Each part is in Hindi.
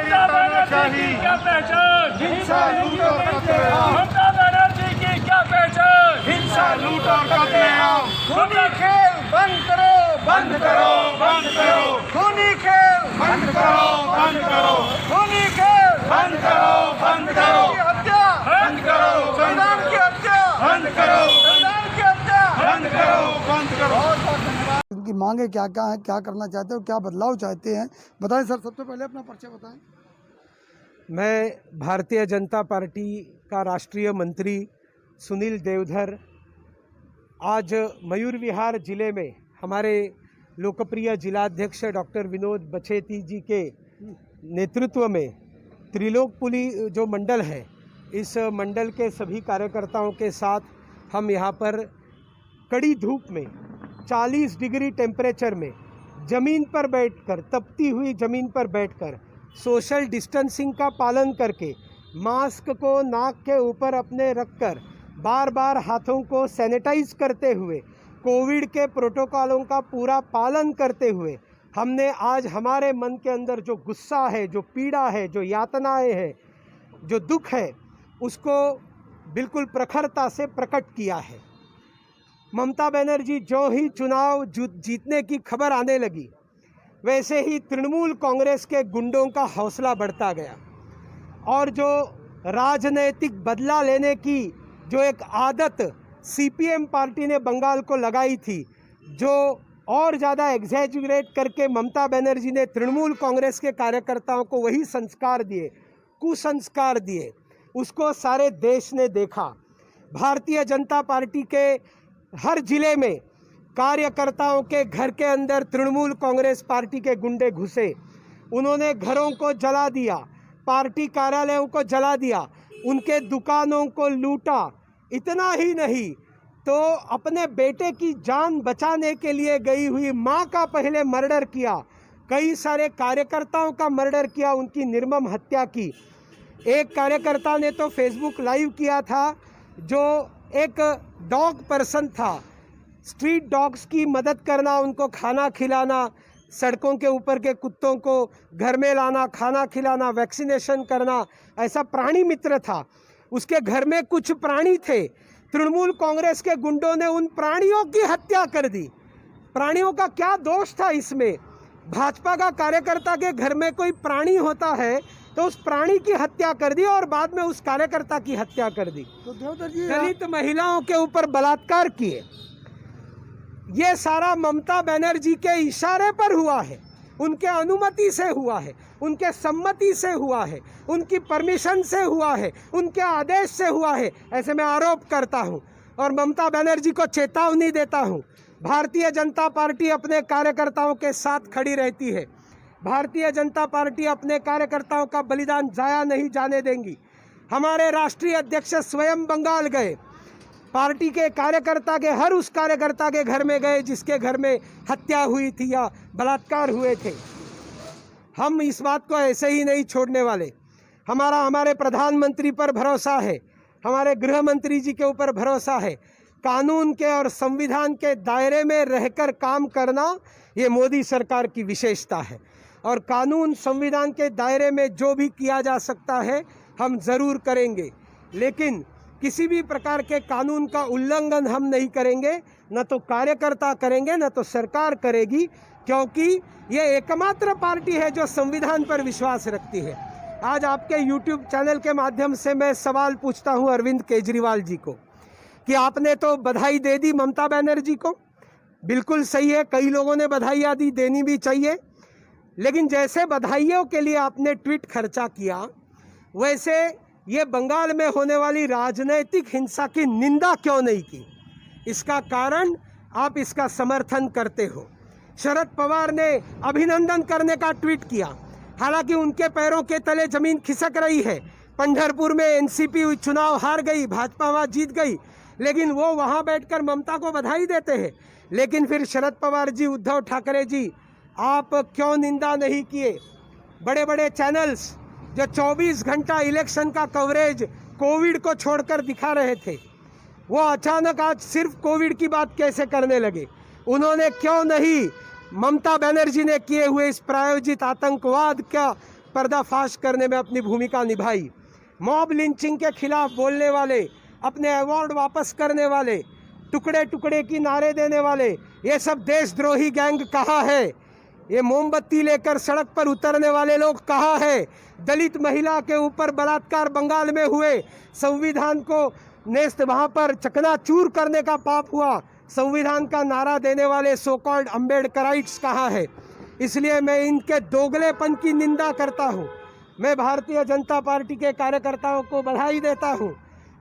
ममता बनर्जी की क्या पहचान? हिंसा लूट और कत्लेआम, ममता बनर्जी की क्या पहचान? हिंसा लूट और कत्लेआम। खूनी खेल बंद करो, बंद करो, बंद करो, खूनी खेल बंद करो, बंद करो, खूनी खेल बंद करो, बंद करो, की हत्या बंद करो, संविधान की हत्या, बंद करो, संविधान की हत्या। बंद करो, बंद करो। उनकी मांगे क्या क्या है, क्या करना चाहते हो, क्या बदलाव चाहते हैं, बताएं सर। सबसे पहले अपना परिचय बताएं। मैं भारतीय जनता पार्टी का राष्ट्रीय मंत्री सुनील देवधर आज मयूर विहार जिले में हमारे लोकप्रिय जिलाध्यक्ष डॉक्टर विनोद बछेती जी के नेतृत्व में त्रिलोकपुरी जो मंडल है, इस मंडल के सभी कार्यकर्ताओं के साथ हम यहाँ पर कड़ी धूप में 40 डिग्री टेम्परेचर में ज़मीन पर बैठकर, तपती हुई ज़मीन पर बैठकर सोशल डिस्टेंसिंग का पालन करके, मास्क को नाक के ऊपर अपने रखकर, बार बार हाथों को सैनिटाइज करते हुए, कोविड के प्रोटोकॉलों का पूरा पालन करते हुए हमने आज हमारे मन के अंदर जो गुस्सा है, जो पीड़ा है, जो यातनाएं हैं, जो दुख है, उसको बिल्कुल प्रखरता से प्रकट किया है। ममता बनर्जी जो ही चुनाव जीतने की खबर आने लगी, वैसे ही तृणमूल कांग्रेस के गुंडों का हौसला बढ़ता गया और जो राजनैतिक बदला लेने की जो एक आदत सीपीएम पार्टी ने बंगाल को लगाई थी, जो और ज़्यादा एग्जैजुरेट करके ममता बनर्जी ने तृणमूल कांग्रेस के कार्यकर्ताओं को वही संस्कार दिए, कुसंस्कार दिए, उसको सारे देश ने देखा। भारतीय जनता पार्टी के हर जिले में कार्यकर्ताओं के घर के अंदर तृणमूल कांग्रेस पार्टी के गुंडे घुसे, उन्होंने घरों को जला दिया, पार्टी कार्यालयों को जला दिया, उनके दुकानों को लूटा। इतना ही नहीं तो अपने बेटे की जान बचाने के लिए गई हुई मां का पहले मर्डर किया, कई सारे कार्यकर्ताओं का मर्डर किया, उनकी निर्मम हत्या की। एक कार्यकर्ता ने तो फेसबुक लाइव किया था, जो एक डॉग पर्सन था, स्ट्रीट डॉग्स की मदद करना, उनको खाना खिलाना, सड़कों के ऊपर के कुत्तों को घर में लाना, खाना खिलाना, वैक्सीनेशन करना, ऐसा प्राणी मित्र था। उसके घर में कुछ प्राणी थे, तृणमूल कांग्रेस के गुंडों ने उन प्राणियों की हत्या कर दी। प्राणियों का क्या दोष था इसमें? भाजपा का कार्यकर्ता के घर में कोई प्राणी होता है तो उस प्राणी की हत्या कर दी और बाद में उस कार्यकर्ता की हत्या कर दी। तो देवधर जी, दलित महिलाओं के ऊपर बलात्कार किए। ये सारा ममता बनर्जी के इशारे पर हुआ है, उनके अनुमति से हुआ है, उनके सम्मति से हुआ है, उनकी परमिशन से हुआ है, उनके आदेश से हुआ है, ऐसे मैं आरोप करता हूं और ममता बनर्जी को चेतावनी देता हूं। भारतीय जनता पार्टी अपने कार्यकर्ताओं के साथ खड़ी रहती है। भारतीय जनता पार्टी अपने कार्यकर्ताओं का बलिदान जाया नहीं जाने देंगी। हमारे राष्ट्रीय अध्यक्ष स्वयं बंगाल गए, पार्टी के कार्यकर्ता के हर उस कार्यकर्ता के घर में गए जिसके घर में हत्या हुई थी या बलात्कार हुए थे। हम इस बात को ऐसे ही नहीं छोड़ने वाले। हमारे प्रधानमंत्री पर भरोसा है, हमारे गृह मंत्री जी के ऊपर भरोसा है। कानून के और संविधान के दायरे में रहकर काम करना ये मोदी सरकार की विशेषता है और कानून संविधान के दायरे में जो भी किया जा सकता है हम ज़रूर करेंगे, लेकिन किसी भी प्रकार के कानून का उल्लंघन हम नहीं करेंगे। न तो कार्यकर्ता करेंगे, न तो सरकार करेगी, क्योंकि ये एकमात्र पार्टी है जो संविधान पर विश्वास रखती है। आज आपके YouTube चैनल के माध्यम से मैं सवाल पूछता हूं अरविंद केजरीवाल जी को कि आपने तो बधाई दे दी ममता बनर्जी को, बिल्कुल सही है, कई लोगों ने बधाइयाँ दी, देनी भी चाहिए, लेकिन जैसे बधाइयों के लिए आपने ट्वीट खर्चा किया, वैसे ये बंगाल में होने वाली राजनैतिक हिंसा की निंदा क्यों नहीं की? इसका कारण आप इसका समर्थन करते हो। शरद पवार ने अभिनंदन करने का ट्वीट किया, हालांकि उनके पैरों के तले जमीन खिसक रही है। पंढरपुर में एनसीपी चुनाव हार गई, भाजपा वहाँ जीत गई, लेकिन वो वहाँ बैठकर ममता को बधाई देते हैं। लेकिन फिर शरद पवार जी, उद्धव ठाकरे जी, आप क्यों निंदा नहीं किए? बड़े बड़े चैनल्स जो 24 घंटा इलेक्शन का कवरेज कोविड को छोड़कर दिखा रहे थे, वो अचानक आज सिर्फ कोविड की बात कैसे करने लगे? उन्होंने क्यों नहीं ममता बनर्जी ने किए हुए इस प्रायोजित आतंकवाद का पर्दाफाश करने में अपनी भूमिका निभाई। मॉब लिंचिंग के खिलाफ बोलने वाले, अपने अवार्ड वापस करने वाले, टुकड़े टुकड़े की नारे देने वाले, ये सब देशद्रोही गैंग कहाँ है? ये मोमबत्ती लेकर सड़क पर उतरने वाले लोग कहाँ है? दलित महिला के ऊपर बलात्कार बंगाल में हुए, संविधान को नेस्त वहाँ पर चकनाचूर करने का पाप हुआ, संविधान का नारा देने वाले सो कॉल्ड अम्बेडकराइट्स कहाँ है? इसलिए मैं इनके दोगलेपन की निंदा करता हूँ। मैं भारतीय जनता पार्टी के कार्यकर्ताओं को बधाई देता हूँ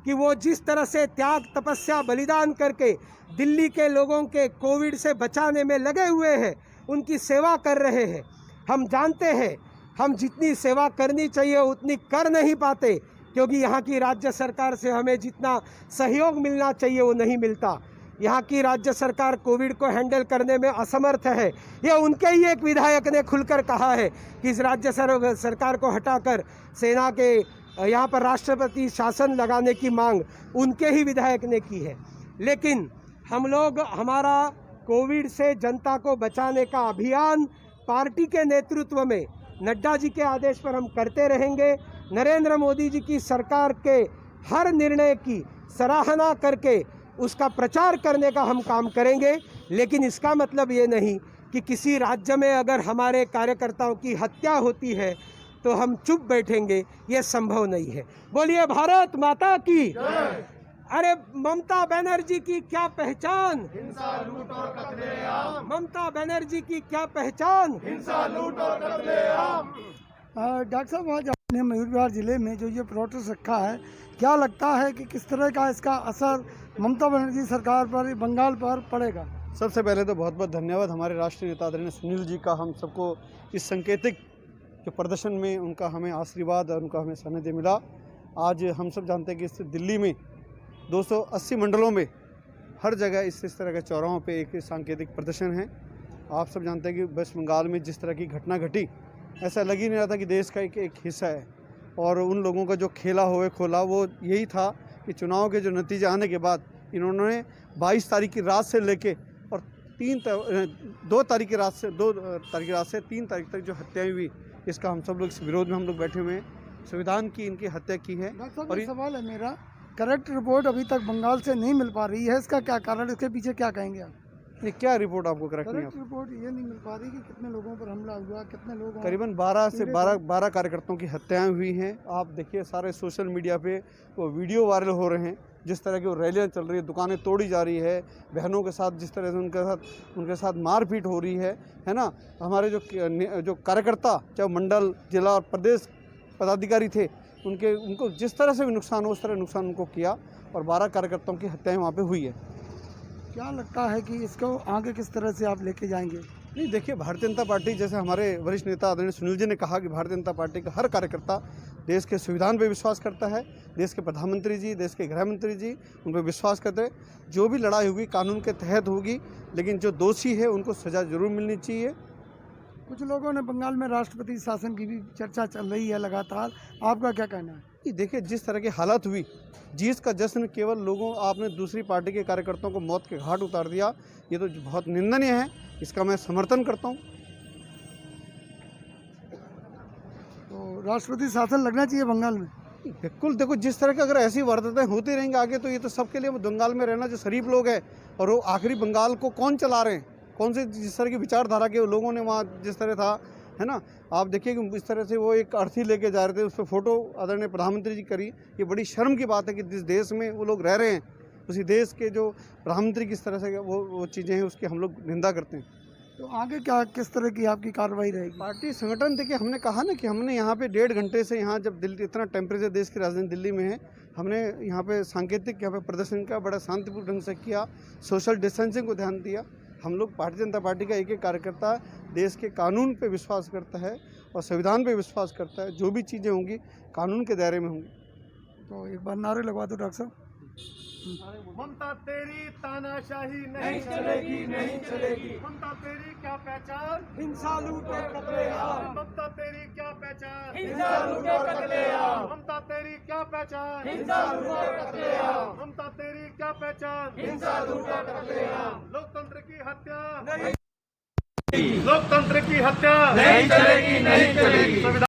कि वो जिस तरह से त्याग, तपस्या, बलिदान करके दिल्ली के लोगों के कोविड से बचाने में लगे हुए हैं, उनकी सेवा कर रहे हैं। हम जानते हैं हम जितनी सेवा करनी चाहिए उतनी कर नहीं पाते, क्योंकि यहाँ की राज्य सरकार से हमें जितना सहयोग मिलना चाहिए वो नहीं मिलता। यहाँ की राज्य सरकार कोविड को हैंडल करने में असमर्थ है। ये उनके ही एक विधायक ने खुलकर कहा है कि इस राज्य सरकार को हटाकर सेना के यहाँ पर राष्ट्रपति शासन लगाने की मांग उनके ही विधायक ने की है। लेकिन हम लोग हमारा कोविड से जनता को बचाने का अभियान पार्टी के नेतृत्व में नड्डा जी के आदेश पर हम करते रहेंगे। नरेंद्र मोदी जी की सरकार के हर निर्णय की सराहना करके उसका प्रचार करने का हम काम करेंगे। लेकिन इसका मतलब ये नहीं कि किसी राज्य में अगर हमारे कार्यकर्ताओं की हत्या होती है तो हम चुप बैठेंगे, ये संभव नहीं है। बोलिए भारत माता की। अरे ममता बनर्जी की क्या पहचान, हिंसा, लूट और कत्लेआम। ममता बनर्जी की क्या पहचान, हिंसा, लूट और कत्लेआम। डॉक्टर साहब, आज आपने मयूर विहार जिले में जो ये प्रोटेस्ट रखा है, क्या लगता है कि किस तरह का इसका असर ममता बनर्जी सरकार पर, बंगाल पर पड़ेगा? सबसे पहले तो बहुत बहुत धन्यवाद हमारे राष्ट्रीय नेता आदरणीय सुनील जी का। हम सबको इस सांकेतिक जो प्रदर्शन में उनका हमें आशीर्वाद और उनका हमें सानिध्य मिला। आज हम सब जानते हैं कि इस दिल्ली में 280 मंडलों में हर जगह इस तरह के चौराहों पे एक सांकेतिक प्रदर्शन है। आप सब जानते हैं कि वेस्ट बंगाल में जिस तरह की घटना घटी, ऐसा लग ही नहीं रहा था कि देश का एक हिस्सा है। और उन लोगों का जो खेला हुए खोला वो यही था कि चुनाव के जो नतीजे आने के बाद इन्होंने 22 तारीख की रात से लेके और 2 तारीख की रात से 3 तारीख तक जो हत्याएं हुई, इसका हम सब लोग इस विरोध में हम लोग बैठे हुए हैं। संविधान की इनकी हत्या की है। और सवाल है मेरा, करेक्ट रिपोर्ट अभी तक बंगाल से नहीं मिल पा रही है, इसका क्या कारण, इसके पीछे क्या कहेंगे आप? ये क्या रिपोर्ट आपको करेक्ट नहीं? करेक्ट रिपोर्ट ये नहीं मिल पा रही कि कितने लोगों पर हमला हुआ, कितने लोग करीबन 12 कार्यकर्ताओं की हत्याएं हुई हैं। आप देखिए सारे सोशल मीडिया पे वो वीडियो वायरल हो रहे हैं, जिस तरह की वो रैलियाँ चल रही है, दुकानें तोड़ी जा रही है, बहनों के साथ जिस तरह से उनके साथ मारपीट हो रही है ना। हमारे जो कार्यकर्ता चाहे मंडल, जिला और प्रदेश पदाधिकारी थे, उनको जिस तरह से भी नुकसान हो उस तरह नुकसान उनको किया और 12 कार्यकर्ताओं की हत्याएं वहाँ पे हुई है। क्या लगता है कि इसको आगे किस तरह से आप लेके जाएंगे? नहीं, देखिए भारतीय जनता पार्टी, जैसे हमारे वरिष्ठ नेता आदरणीय सुनील जी ने कहा कि भारतीय जनता पार्टी का हर कार्यकर्ता देश के संविधान पे विश्वास करता है। देश के प्रधानमंत्री जी, देश के गृह मंत्री जी उन पर विश्वास करते हैं। जो भी लड़ाई होगी कानून के तहत होगी, लेकिन जो दोषी है उनको सज़ा जरूर मिलनी चाहिए। कुछ लोगों ने बंगाल में राष्ट्रपति शासन की भी चर्चा चल रही है लगातार, आपका क्या कहना है? देखिए जिस तरह की हालत हुई, जीत का जश्न केवल आपने दूसरी पार्टी के कार्यकर्ताओं को मौत के घाट उतार दिया, ये तो बहुत निंदनीय है। इसका मैं समर्थन करता हूँ। तो राष्ट्रपति शासन लगना चाहिए बंगाल में? बिल्कुल, देखो जिस तरह की अगर ऐसी वारदातें होती रहेंगी आगे, तो ये तो सबके लिए बंगाल में रहना जो शरीफ लोग हैं, और वो आखिरी बंगाल को कौन चला रहे हैं, कौन से जिस तरह की विचारधारा के लोगों ने वहाँ जिस तरह था, है ना। आप देखिए कि इस तरह से वो एक अर्थी लेके जा रहे थे, उस पर फोटो आदरणीय प्रधानमंत्री जी करी। ये बड़ी शर्म की बात है कि जिस देश में वो लोग रह रहे हैं, उसी देश के जो प्रधानमंत्री किस तरह से वो चीज़ें हैं उसकी हम लोग निंदा करते हैं। तो आगे क्या, किस तरह की आपकी कार्रवाई रहेगी? पार्टी संगठन देखिए, हमने कहा ना कि हमने यहाँ पे 1.5 घंटे से, यहाँ जब दिल्ली इतना टेम्परेचर देश की राजधानी दिल्ली में है, हमने यहाँ पे सांकेतिक यहाँ पे प्रदर्शन का बड़ा शांतिपूर्ण ढंग से किया, सोशल डिस्टेंसिंग को ध्यान दिया। हम लोग भारतीय जनता पार्टी का एक कार्यकर्ता देश के कानून पे विश्वास करता है और संविधान पे विश्वास करता है। जो भी चीज़ें होंगी कानून के दायरे में होंगी। तो एक बार नारे लगवा दो डॉक्टर साहब। ममता तेरी तानाशाही नहीं चलेगी, नहीं चलेगी। ममता तेरी क्या पहचान, हिंसा, लूट और कत्लेआम। ममता तेरी क्या पहचान, हिंसा, लूट और कत्लेआम। ममता तेरी क्या पहचान, हिंसा, लूट और कत्लेआम। ममता तेरी क्या पहचान, हिंसा, लूट और कत्लेआम। लोकतंत्र की हत्या नहीं, लोकतंत्र की हत्या नहीं चलेगी, नहीं चलेगी।